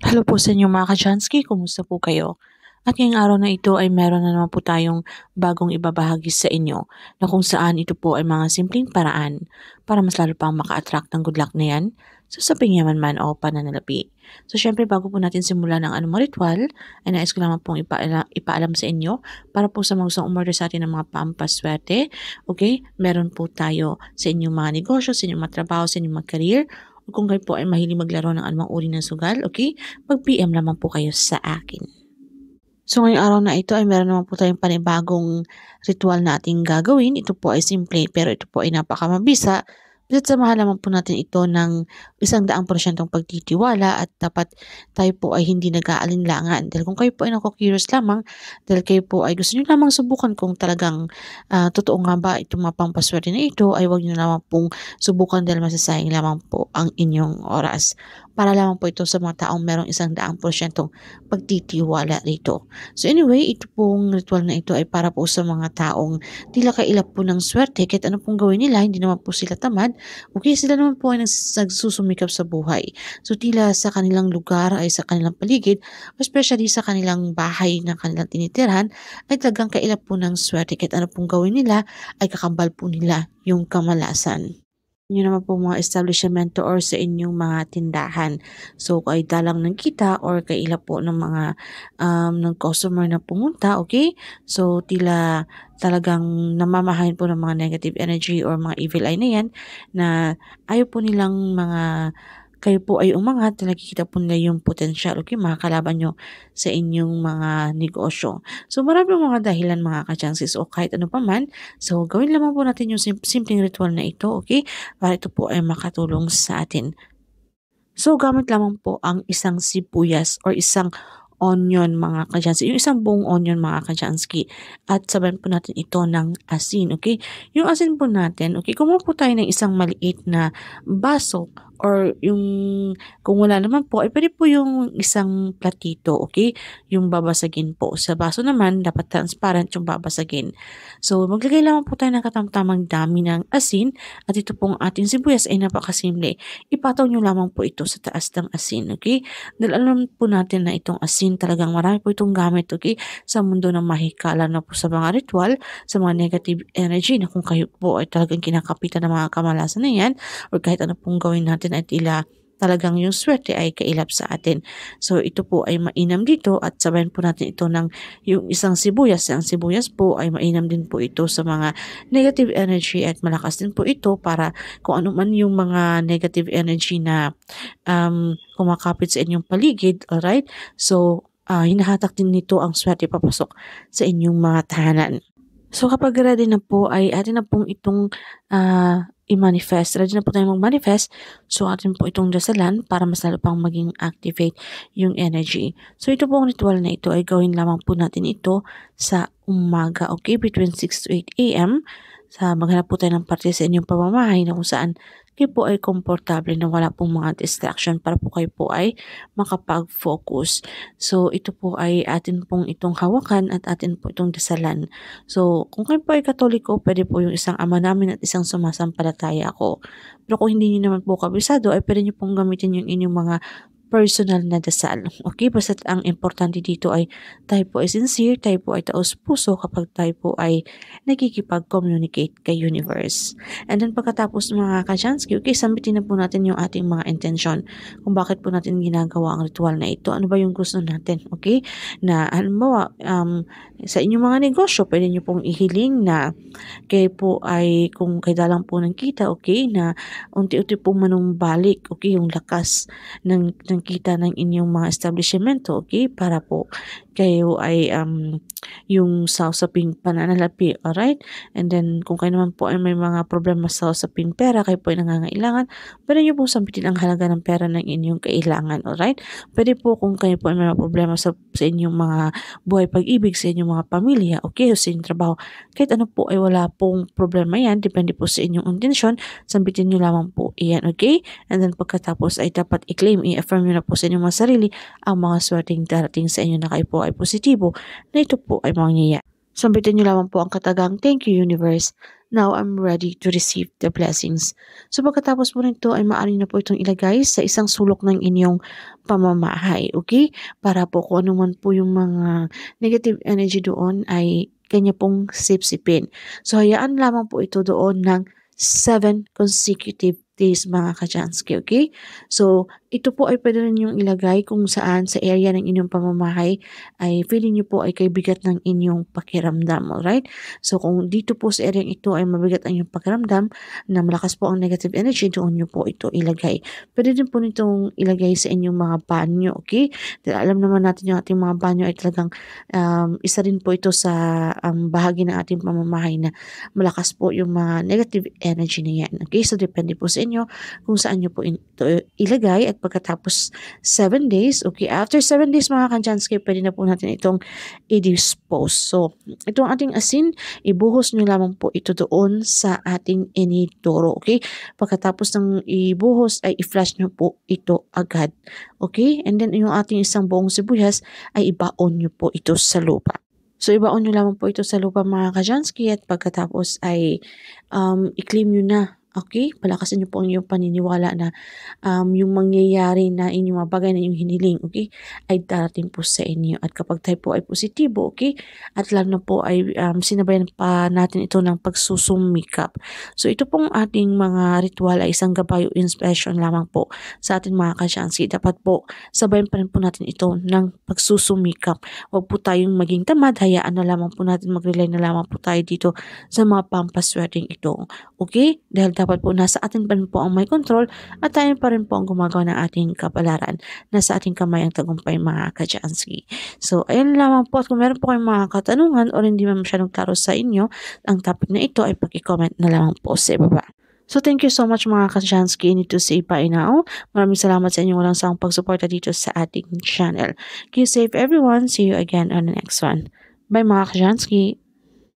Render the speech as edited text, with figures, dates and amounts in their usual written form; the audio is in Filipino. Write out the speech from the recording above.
Hello po sa inyo mga ka-Jansky, kumusta po kayo? At ngayong araw na ito ay meron na naman po tayong bagong ibabahagi sa inyo na kung saan ito po ay mga simpleng paraan para mas lalo pang maka-attract ng good luck na yan sa pingyaman man o pananalapi. So syempre bago po natin simulan ang anumang ritual, ay nais ko naman pong ipaalam sa inyo para po sa mga gustong umorder sa atin ng mga pampaswerte. Okay, meron po tayo sa inyong mga negosyo, sa inyong mga trabaho, sa inyong mga career. Kung kayo po ay mahilig maglaro ng anumang uri ng sugal, okay, mag-PM naman po kayo sa akin. So ngayong araw na ito ay meron naman po tayong panibagong ritual na ating gagawin. Ito po ay simple pero ito po ay napakamabisa. Basta't samahan naman po natin ito ng 100% pagtitiwala at dapat tayo po ay hindi nag-aalinlangan. Dahil kung kayo po ay naku-curious lamang, dahil kayo po ay gusto nyo lamang subukan kung talagang totoo nga ba itong mga pampaswerte na ito, ay huwag nyo lamang pong subukan dahil masasayang lamang po ang inyong oras. Para lamang po ito sa mga taong merong 100% pagtitiwala rito. So anyway, ito pong ritual na ito ay para po sa mga taong tila kailap po ng swerte kahit ano pong gawin nila, hindi naman po sila tamad. Okay, sila naman po ay nagsusumikap sa buhay. So tila sa kanilang lugar ay sa kanilang paligid, especially sa kanilang bahay na kanilang tinitirhan, ay talagang kailap po ng swerte kahit ano pong gawin nila ay kakambal po nila yung kamalasan. Yun naman po mga establishmento or sa inyong mga tindahan. So, kung ay dalang ng kita or kaila po ng mga ng customer na pumunta, okay? So, tila talagang namamahayin po ng mga negative energy or mga evil eye na yan na ayaw po nilang mga kayo po ay umangat, nakikita po nila yung potential, okay, makakalaban nyo sa inyong mga negosyo. So, marami mga dahilan mga ka-chances o kahit ano pa man. So, gawin lamang po natin yung simpleng ritual na ito, okay? Para ito po ay makatulong sa atin. So, gamit lamang po ang isang sibuyas or isang onion mga ka-Jansky. Yung isang buong onion mga ka-Jansky. At sabayan po natin ito ng asin, okay? Yung asin po natin, okay, kumuha po tayo ng isang maliit na baso or yung kung wala naman po, ay pwede po yung isang platito, okay? Yung babasagin po. Sa baso naman, dapat transparent yung babasagin. So, maglagay lamang po tayo ng katamtamang dami ng asin at ito pong ating sibuyas ay napakasimple. Ipataw nyo lamang po ito sa taas ng asin, okay? Dahil alam po natin na itong asin talagang marami po itong gamit, okay? Sa mundo ng mahikala na po sa mga ritual, sa mga negative energy na kung kayo po ay talagang kinakapitan ng mga kamalasan na yan or kahit ano pong gawin natin ay tila talagang yung swerte ay kailap sa atin. So, ito po ay mainam dito at sabayan po natin ito ng yung isang sibuyas. Ang sibuyas po ay mainam din po ito sa mga negative energy at malakas din po ito para kung ano man yung mga negative energy na kumakapit sa inyong paligid, alright? So, hinahatak din nito ang swerte papasok sa inyong mga tahanan. So, kapag ready na po ay atin na pong itong i-manifest. Ready na po tayong mag-manifest. So, atin po itong dasalan para mas lalo pang maging activate yung energy. So, ito pong ritual na ito ay gawin lamang po natin ito sa umaga. Okay? Between 6 to 8 a.m. Maghanap po tayo ng parte sa inyong pamamahay na kung saan kayo po ay komportable na wala pong mga distraction para po kayo po ay makapag-focus. So, ito po ay atin pong itong hawakan at atin po itong dasalan. So, kung kayo po ay katoliko, pwede po yung isang ama namin at isang sumasampalataya ako. Pero kung hindi nyo naman po kabisado, ay pwede nyo pong gamitin yung inyong mga personal na dasal. Okay? Basta ang importante dito ay tayo po ay sincere, tayo po ay taos puso kapag tayo po ay nakikipag-communicate kay universe. And then pagkatapos mga ka-Jansky, okay, sambitin na po natin yung ating mga intention kung bakit po natin ginagawa ang ritual na ito. Ano ba yung gusto natin? Okay? Na halimbawa, sa inyong mga negosyo, pwede nyo pong ihiling na kayo po ay kung kaidalang po ng kita, okay, na unti-unti pong manumbalik, okay, yung lakas ng kita ng inyong mga establishmento, okay, para po kayo ay yung sa usaping pananalapi, alright? And then, kung kayo naman po ay may mga problema sa usaping pera, kayo po ay nangangailangan, pwede nyo pong sampitin ang halaga ng pera ng inyong kailangan, alright? Pwede po kung kayo po ay may mga problema sa inyong mga buhay pag-ibig, sa inyong mga pamilya, okay, o sa inyong trabaho, kahit ano po ay wala pong problema yan, depende po sa inyong intensyon, sampitin nyo lamang po iyan, okay? And then, pagkatapos ay dapat i-claim, i-affirm nyo na po sa inyong mga sarili ang mga swerteng darating sa inyo na kayo po ay positibo na ito po ay mangyayari. Sambitin nyo lamang po ang katagang, thank you universe, Now I'm ready to receive the blessings. So pagkatapos po nito ay maaari na po itong ilagay sa isang sulok ng inyong pamamahay, okay? Para po kung ano man po yung mga negative energy doon ay kanya pong sipsipin. So hayaan lamang po ito doon ng 7 consecutive days mga ka-Jansky, okay? So ito po ay pwede rin yung ilagay kung saan sa area ng inyong pamamahay ay feeling nyo po ay kaibigat ng inyong pakiramdam, alright? So kung dito po sa area ito ay mabigat ang inyong pakiramdam na malakas po ang negative energy, doon nyo po ito ilagay. Pwede din po nitong ilagay sa inyong mga banyo, okay? Dahil alam naman natin yung ating mga banyo ay talagang isa rin po ito sa bahagi ng ating pamamahay na malakas po yung mga negative energy na yan. Okay, so depende po sa inyo kung saan nyo po ito ilagay at pagkatapos 7 days, okay, after 7 days mga ka-Jansky, pwede na po natin itong i-dispose. So, itong ating asin, ibuhos nyo lamang po ito doon sa ating inidoro, okay? Pagkatapos ng ibuhos ay i-flush nyo po ito agad, okay? And then yung ating isang buong sibuyas ay ibaon nyo po ito sa lupa. So, ibaon nyo lamang po ito sa lupa mga ka-Jansky at pagkatapos ay i-claim nyo na. Okay? Palakasin niyo po ang iyong paniniwala na yung mangyayari na inyong mga bagay na inyong hiniling, okay, ay darating po sa inyo. At kapag tayo po ay positibo, okay, at lalo na po ay sinabayan pa natin ito ng pagsusumikap. So ito pong ating mga ritual ay isang gabay o inspiration lamang po sa ating mga ka-Jansky. Dapat po sabayan pa rin po natin ito ng pagsusumikap. Huwag po tayong maging tamad, hayaan na lamang po natin, mag-rely na lamang po tayo dito sa mga pampaswerteng ito. Okay? Dahil dapat po nasa atin pa rin po ang may control at tayo pa rin po ang gumagawa ng ating kapalaran. Nasa ating kamay ang tagumpay mga ka-Jansky. So, ayan lamang po at kung meron po kayong mga katanungan o hindi man masyadong klaro sa inyo, ang topic na ito ay paki-comment na lamang po sa ibaba. So, thank you so much mga ka-Jansky. Nito si Ipai Now. Maraming salamat sa inyong walang sawang pagsuporta dito sa ating channel. Keep safe everyone. See you again on the next one. Bye mga ka-Jansky.